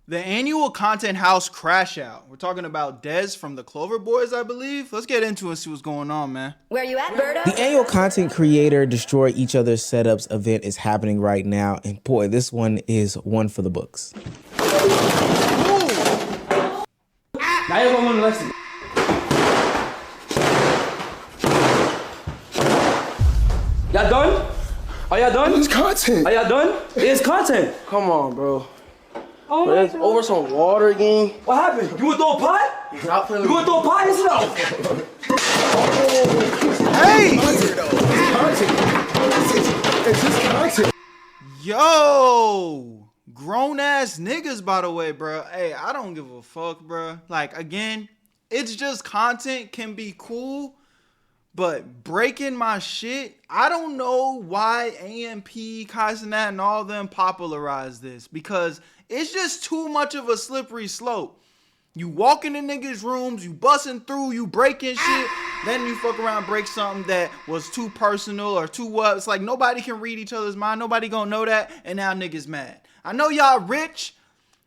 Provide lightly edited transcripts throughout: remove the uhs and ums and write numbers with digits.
The annual content house crash out. We're talking about Dez from the Clover Boys, I believe. Let's get into it and see what's going on, man. Where you at, Berto? The annual content creator destroy each other's setups event is happening right now, and boy, this one is one for the books. Now you're gonna learn a lesson. Y'all done? Are y'all done? It's content. Are y'all done? It's content. Come on, bro. Oh Bro, it's over some water again. What happened? You wanna throw a pot? Stop playing You wanna throw a pot? Yes or no? Hey! It's just content. Yo! Grown ass niggas, by the way, bro. Hey, I don't give a fuck, bro. Like, again, it's just content can be cool, but breaking my shit, I don't know why AMP, Kaizenat, and all them popularized this, because it's just too much of a slippery slope. You walk into niggas' rooms, you busting through, you breaking shit, then you fuck around, break something that was too personal or too what. It's like nobody can read each other's mind, nobody gonna know that, and now niggas mad. I know y'all rich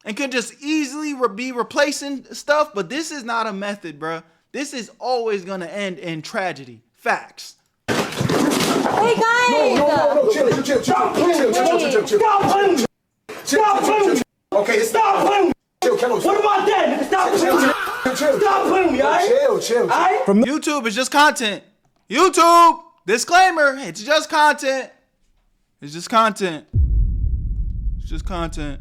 and can just easily be replacing stuff, but this is not a method, bruh. This is always gonna end in tragedy. Facts. Hey guys! No, chill. Okay, stop playing. What about that? Stop playing me, alright? Chill. Alright? From YouTube is just content. YouTube, disclaimer, it's just content. It's just content. It's just content.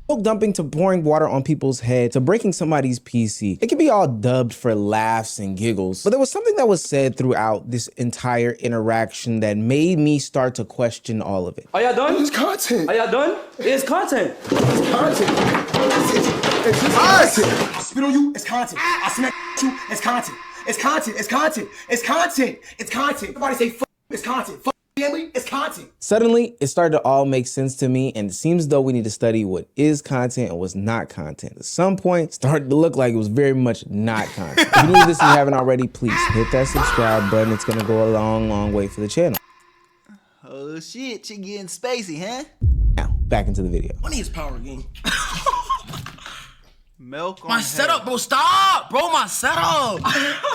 milk dumping to pouring water on people's head to breaking somebody's PC. It can be all dubbed for laughs and giggles, but there was something that was said throughout this entire interaction that made me start to question all of it. Are y'all done? It's content. Are y'all done? It's content. It's content. It's just content. I spit on you, it's content. I smack you, it's content. It's content, it's content, it's content, it's content. Everybody say fuck, it's content. Fuck family, it's content. Suddenly, it started to all make sense to me, and it seems as though we need to study what is content and what's not content. At some point, it started to look like it was very much not content. If you're new to this and you haven't already, please hit that subscribe button. It's gonna go a long, long way for the channel. Oh shit, you getting spacey, huh? Now, back into the video. Money is power, gang. Milk on My head. setup, bro, stop, bro, my setup.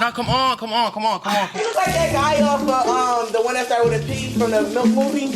Now, come on. You look like that guy off the one that started with a P from the Milk movie.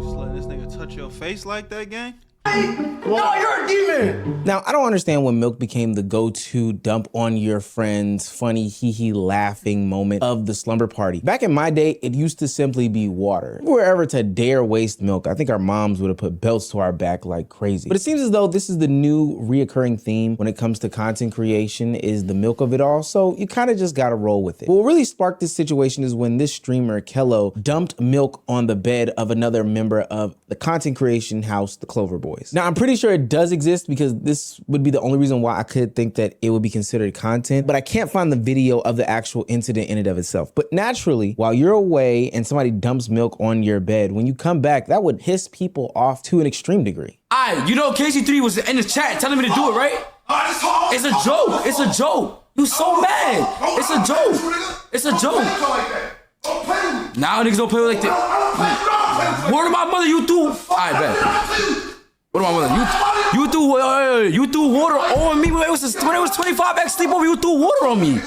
Just letting this nigga touch your face like that, gang? No, you're a demon. Now, I don't understand when milk became the go-to dump on your friends, funny, hee-hee, laughing moment of the slumber party. Back in my day, it used to simply be water. If we were ever to dare waste milk, I think our moms would have put belts to our back like crazy. But it seems as though this is the new reoccurring theme when it comes to content creation is the milk of it all, so you kind of just gotta roll with it. What really sparked this situation is when this streamer, Kello, dumped milk on the bed of another member of the content creation house, the Clover Boys. Now, I'm pretty sure it does exist because this would be the only reason why I could think that it would be considered content, but I can't find the video of the actual incident in and of itself. But naturally, while you're away and somebody dumps milk on your bed, when you come back, that would piss people off to an extreme degree. Alright, you know KC3 was in the chat telling me to do it, right? It's a joke. It's a joke. You so mad. It's a joke. It's a joke. Now niggas don't play like that. Word of my mother, you do. Alright, bet. What am I with you threw water on me when it was 25x sleepover. You threw water on me. You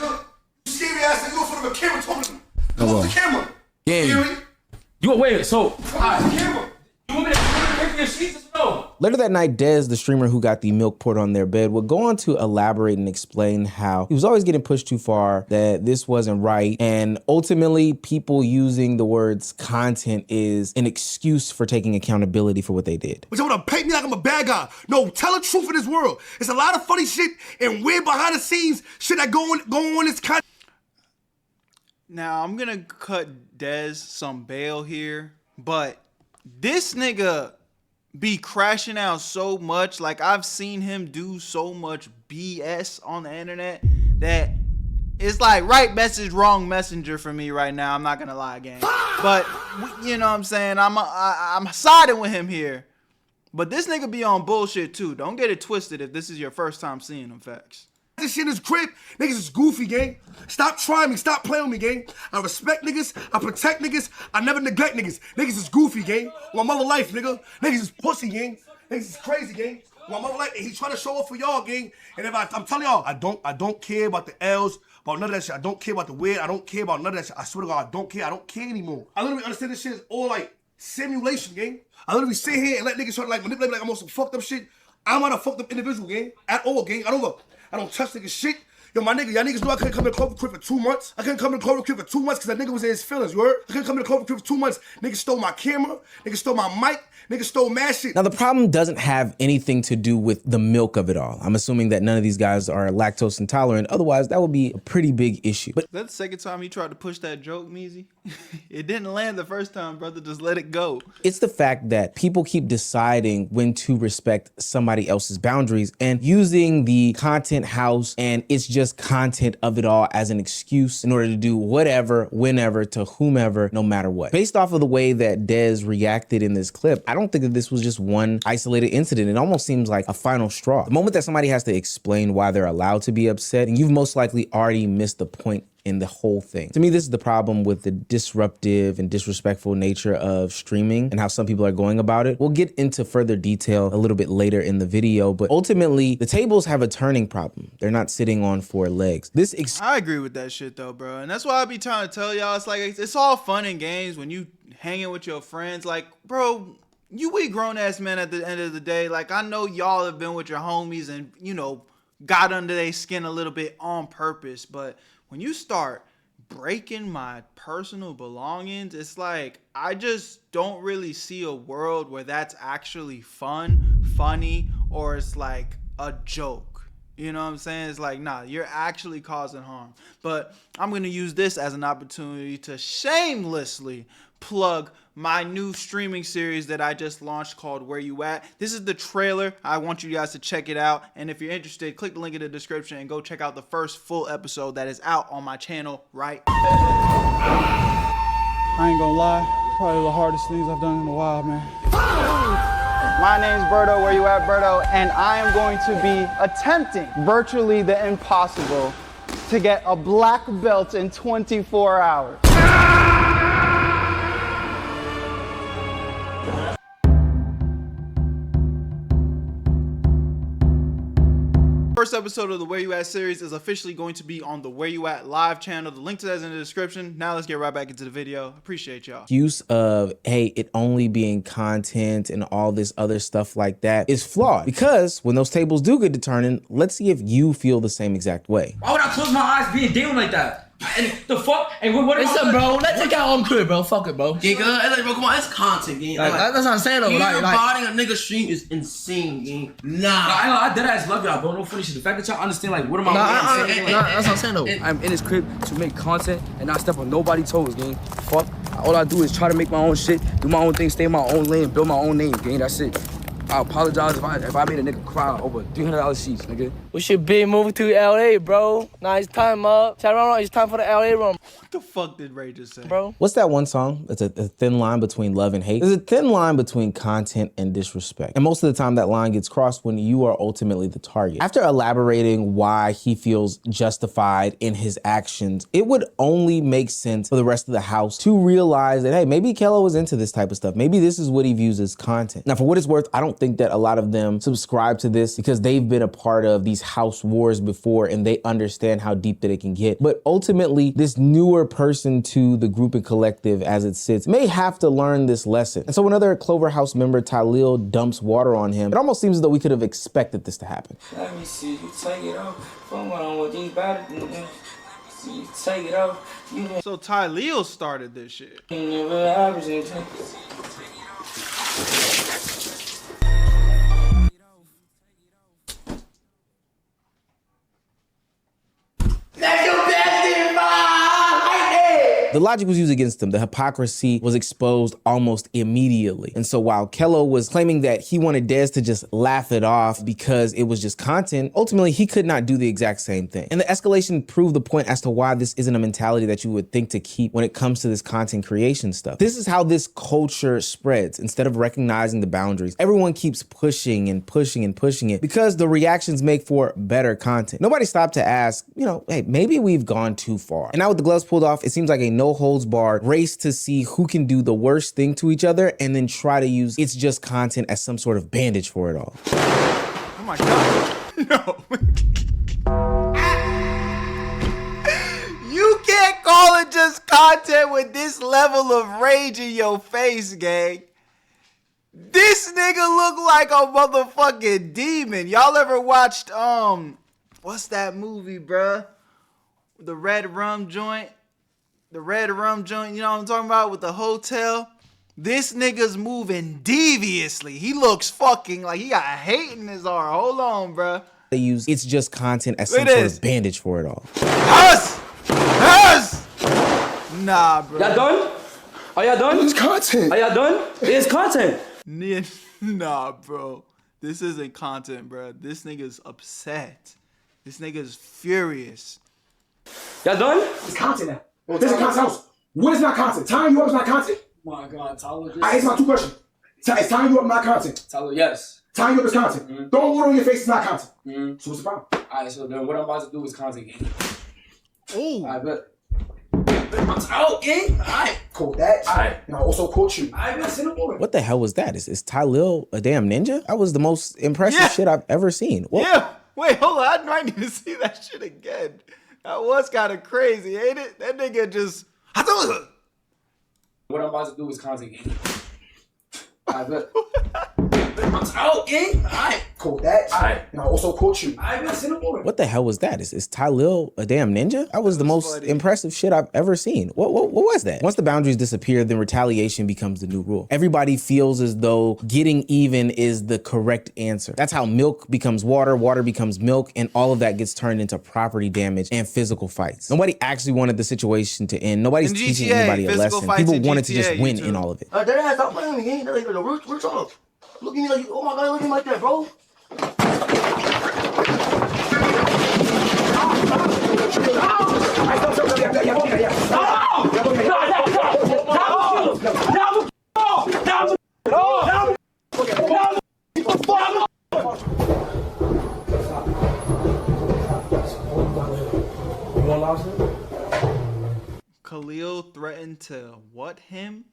scared me ass you in front of a camera talking to on. the camera. Yeah. You wait. So, alright. You want me to pay for your sheets or no? Later that night, Dez, the streamer who got the milk poured on their bed, would go on to elaborate and explain how he was always getting pushed too far, that this wasn't right, and ultimately people using the words content is an excuse for taking accountability for what they did. But you wanna paint me like I'm a bad guy. No, tell the truth in this world. It's a lot of funny shit and weird behind the scenes shit that go on this content. Now, I'm gonna cut Dez some bail here, but this nigga be crashing out so much. Like, I've seen him do so much BS on the internet that it's like right message, wrong messenger for me right now. I'm not gonna lie, gang. But you know what I'm saying? I'm siding with him here. But this nigga be on bullshit too. Don't get it twisted if this is your first time seeing him, facts. this shit in his crib. Niggas is goofy, gang. Stop trying me. Stop playing with me, gang. I respect niggas. I protect niggas. I never neglect niggas. Niggas is goofy, gang. My mother life, nigga. Niggas is pussy, gang. Niggas is crazy, gang. My mother life. He's trying to show off for y'all, gang. And if I'm telling y'all, I don't care about the L's, about none of that shit. I don't care about the weird. I don't care about none of that shit. I swear to God, I don't care. I don't care anymore. I literally understand this shit is all like simulation, gang. I literally sit here and let niggas try to like manipulate me like I'm on some fucked up shit. I'm not a fucked up individual, gang. At all, gang. I don't touch niggas shit. Yo, my nigga, y'all niggas know I couldn't come to Clover Crib for 2 months. I couldn't come to Clover Crib for 2 months because that nigga was in his feelings, you heard? I couldn't come to Clover Crib for 2 months. Niggas stole my camera. Niggas stole my mic. Niggas stole mad shit. Now, the problem doesn't have anything to do with the milk of it all. I'm assuming that none of these guys are lactose intolerant. Otherwise, that would be a pretty big issue. But is that the second time he tried to push that joke, Meezy? It didn't land the first time, brother. Just let it go. it's the fact that people keep deciding when to respect somebody else's boundaries and using the content house and it's just content of it all as an excuse in order to do whatever, whenever, to whomever, no matter what. Based off of the way that Dez reacted in this clip, I don't think that this was just one isolated incident. It almost seems like a final straw. The moment that somebody has to explain why they're allowed to be upset, and you've most likely already missed the point in the whole thing. To me, this is the problem with the disruptive and disrespectful nature of streaming and how some people are going about it. We'll get into further detail a little bit later in the video, but ultimately, the tables have a turning problem. They're not sitting on 4 legs. I agree with that shit though, bro. And that's why I be trying to tell y'all, it's like, it's all fun and games when you hanging with your friends. Like, bro, we grown ass men at the end of the day. Like, I know y'all have been with your homies and, you know, got under their skin a little bit on purpose, but when you start breaking my personal belongings, it's like, I just don't really see a world where that's actually fun, funny, or it's like a joke. You know what I'm saying? It's like, nah, you're actually causing harm. But I'm going to use this as an opportunity to shamelessly plug my new streaming series that I just launched called Where You At. This is the trailer. I want you guys to check it out. And if you're interested, click the link in the description and go check out the first full episode that is out on my channel right now. I ain't gonna lie, probably the hardest things I've done in a while, man. My name's Berto, Where You At, Berto, and I am going to be attempting virtually the impossible to get a black belt in 24 hours. First episode of the Where You At series is officially going to be on the Where You At live channel. The link to that is in the description. Now let's get right back into the video. Appreciate y'all. Use of, hey, it only being content and all this other stuff like that is flawed, because when those tables do get to turning, let's see if you feel the same exact way. Why would I close my eyes being down like that? And the fuck? And what Listen, bro, let's take our own crib, bro. Fuck it, bro. Yeah, bro, come on, it's content, gang. Like, that's what I'm saying, though. You Like, botting a nigga stream is insane, gang. I dead ass love y'all, bro. No funny shit. The fact that y'all understand, like, what am I saying? That's what I'm saying, though. I'm in this crib to make content and not step on nobody's toes, gang. Fuck. All I do is try to make my own shit, do my own thing, stay in my own lane, build my own name, gang. That's it. I apologize if I made a nigga cry over $300 sheets, nigga. We should be moving to LA, bro. Now it's time up. It's time for the LA room. What the fuck did Ray just say? Bro. What's that one song? It's a thin line between love and hate. There's a thin line between content and disrespect. And most of the time that line gets crossed when you are ultimately the target. After elaborating why he feels justified in his actions, it would only make sense for the rest of the house to realize that, hey, maybe Kello was into this type of stuff. Maybe this is what he views as content. Now, for what it's worth, I don't think that a lot of them subscribe to this because they've been a part of these house wars before and they understand how deep that it can get. But ultimately, this newer person to the group and collective as it sits may have to learn this lesson. And so when another Clover House member, Tylil, dumps water on him, it almost seems as though we could have expected this to happen. Let me see you take it off. From on with these bad niggas. See you take it off. So Tylil started this shit. Never happens. The logic was used against him. The hypocrisy was exposed almost immediately. And so while Kello was claiming that he wanted Dez to just laugh it off because it was just content, ultimately he could not do the exact same thing. And the escalation proved the point as to why this isn't a mentality that you would think to keep when it comes to this content creation stuff. This is how this culture spreads. Instead of recognizing the boundaries, everyone keeps pushing and pushing and pushing it because the reactions make for better content. Nobody stopped to ask, hey, maybe we've gone too far. And now with the gloves pulled off, it seems like a no holds barred race to see who can do the worst thing to each other and then try to use it's just content as some sort of bandage for it all. Oh my God, no. You can't call it just content with this level of rage in your face, gang. This nigga look like a motherfucking demon. Y'all ever watched, what's that movie, bruh? The red rum joint? The red rum joint, you know what I'm talking about? With the hotel? This nigga's moving deviously. He looks fucking like he got hate in his heart. Hold on, bruh. They use it's just content as some sort of bandage for it all. Us! Nah, bro. Y'all done? Are y'all done? It's content. Are y'all done? It's content. Nah, bro. This isn't content, bro. This nigga's upset. This nigga's furious. Y'all done? It's content now. This is content house. What is not content? Tying you up is not content? My God, Tyler. I answer my two questions. Is tying you up not content? Tyler, yes. Tying you up is content. Throwing water on your face is not content. So what's the problem? Alright, so then what I'm about to do is content game. Ooh. I bet. I'm out, gang. Alright. Quote that. Alright. And I also quote you. I bet sit up. What the hell was that? Is Tylil a damn ninja? That was the most impressive shit I've ever seen. What? Yeah. Wait, hold on. I might need to see that shit again. That was kind of crazy, ain't it? That nigga just... What I'm about to do is content game. I bet. I'm out, gang. Alright. Quote that. Alright. And I also quote you. I bet sit up. What the hell was that? Is Tylil a damn ninja? That was the most impressive shit I've ever seen. What was that? Once the boundaries disappear, then retaliation becomes the new rule. Everybody feels as though getting even is the correct answer. That's how milk becomes water, water becomes milk, and all of that gets turned into property damage and physical fights. Nobody actually wanted the situation to end. Nobody's teaching anybody a lesson. People wanted to just win in all of it. That ass, stop playing with me, gang. Like, we're talking. Look at me like, oh my God, look at me like that, bro. Khalil threatened to what him?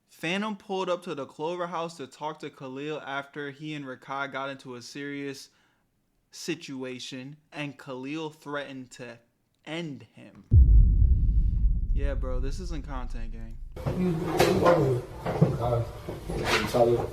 Phantom pulled up to the Clover house to talk to Khalil after he and Rakai got into a serious situation, and Khalil threatened to end him. Yeah, bro, this isn't content, gang.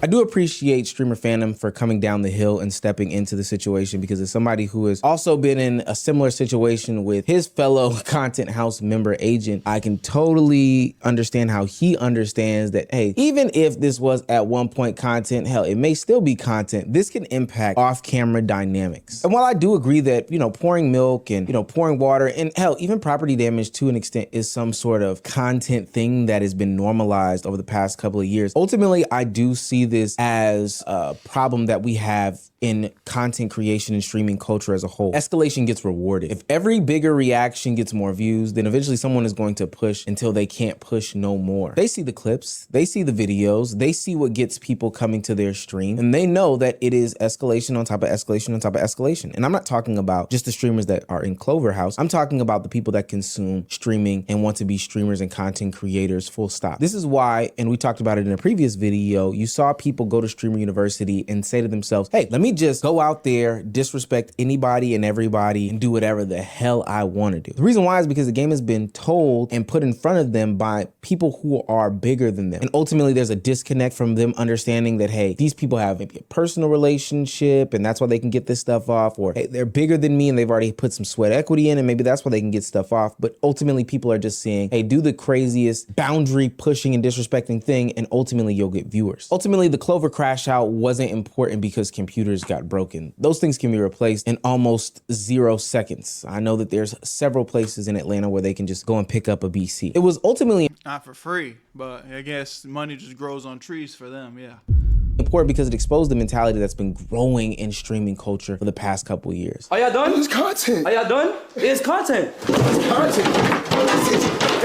I do appreciate streamer Phantom for coming down the hill and stepping into the situation, because as somebody who has also been in a similar situation with his fellow content house member agent, I can totally understand how he understands that, hey, even if this was at one point content, hell, it may still be content. This can impact off-camera dynamics. And while I do agree that, pouring milk and, pouring water and hell, even property damage to an extent is some sort of content thing that has been normalized over the past couple of years. Ultimately, I do see this as a problem that we have in content creation and streaming culture as a whole. Escalation gets rewarded. If every bigger reaction gets more views, then eventually someone is going to push until they can't push no more. They see the clips, they see the videos, they see what gets people coming to their stream, and they know that it is escalation on top of escalation on top of escalation. And I'm not talking about just the streamers that are in Clover House. I'm talking about the people that consume streaming and want to be streamers and content creators, full stop. This is why, and we talked about it in a previous video, you saw people go to Streamer University and say to themselves, hey, let me just go out there, disrespect anybody and everybody, and do whatever the hell I want to do. The reason why is because the game has been told and put in front of them by people who are bigger than them. And ultimately there's a disconnect from them understanding that, hey, these people have maybe a personal relationship and that's why they can get this stuff off, or hey, they're bigger than me and they've already put some sweat equity in and maybe that's why they can get stuff off. But ultimately people are just saying, hey, do the craziest boundary boundary pushing and disrespecting thing, and ultimately you'll get viewers. Ultimately, the Clover crash out wasn't important because computers got broken. Those things can be replaced in almost 0 seconds. I know that there's several places in Atlanta where they can just go and pick up a BC. It was ultimately not for free, but I guess money just grows on trees for them, yeah. Important because it exposed the mentality that's been growing in streaming culture for the past couple of years. Are y'all done? It's content. Are y'all done? It's content. It's content.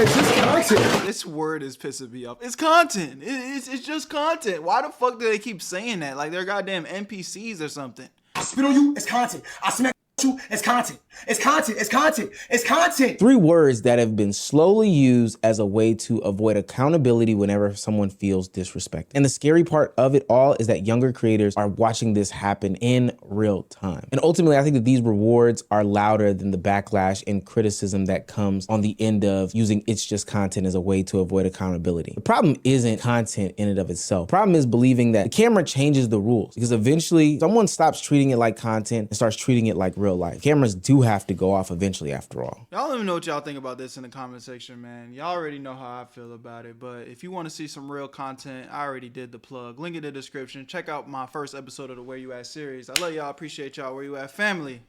It's just content. This word is pissing me off. It's content. It's just content. Why the fuck do they keep saying that? Like they're goddamn NPCs or something. I spit on you, it's content. I smack you, it's content. It's content, it's content, it's content. 3 words that have been slowly used as a way to avoid accountability whenever someone feels disrespected. And the scary part of it all is that younger creators are watching this happen in real time. And ultimately, I think that these rewards are louder than the backlash and criticism that comes on the end of using it's just content as a way to avoid accountability. The problem isn't content in and of itself. The problem is believing that the camera changes the rules, because eventually someone stops treating it like content and starts treating it like real life. Cameras do have to go off eventually after all. Y'all let me know what y'all think about this in the comment section, man. Y'all already know how I feel about it, but if you want to see some real content, I already did the plug. Link in the description. Check out my first episode of the Where You At series. I love y'all. Appreciate y'all. Where You At family.